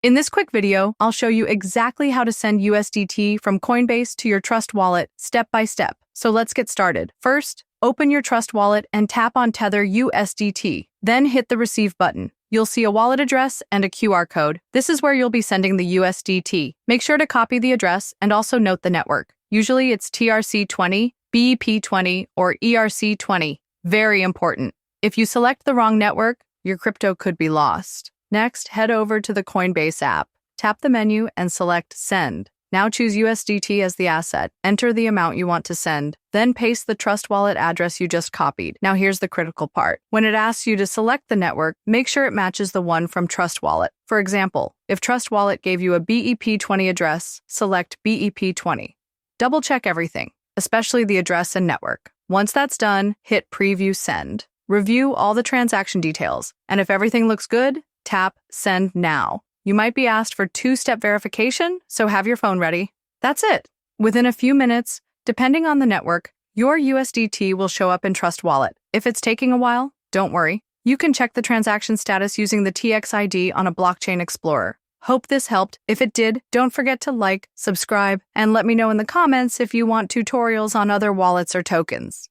In this quick video, I'll show you exactly how to send USDT from Coinbase to your Trust wallet step by step. So let's get started. First, open your Trust wallet and tap on Tether USDT. Then hit the Receive button. You'll see a wallet address and a QR code. This is where you'll be sending the USDT. Make sure to copy the address and also note the network. Usually it's TRC20, BEP20, or ERC20. Very important. If you select the wrong network, your crypto could be lost. Next, head over to the Coinbase app. Tap the menu and select Send. Now choose USDT as the asset. Enter the amount you want to send. Then paste the Trust wallet address you just copied. Now here's the critical part. When it asks you to select the network, make sure it matches the one from Trust wallet. For example, if Trust wallet gave you a BEP20 address, select BEP20. Double check everything, especially the address and network. Once that's done, hit Preview Send. Review all the transaction details, and if everything looks good, tap Send Now. You might be asked for two-step verification, so have your phone ready. That's it. Within a few minutes, depending on the network, your USDT will show up in Trust Wallet. If it's taking a while, don't worry. You can check the transaction status using the TXID on a blockchain explorer. Hope this helped. If it did, don't forget to like, subscribe, and let me know in the comments if you want tutorials on other wallets or tokens.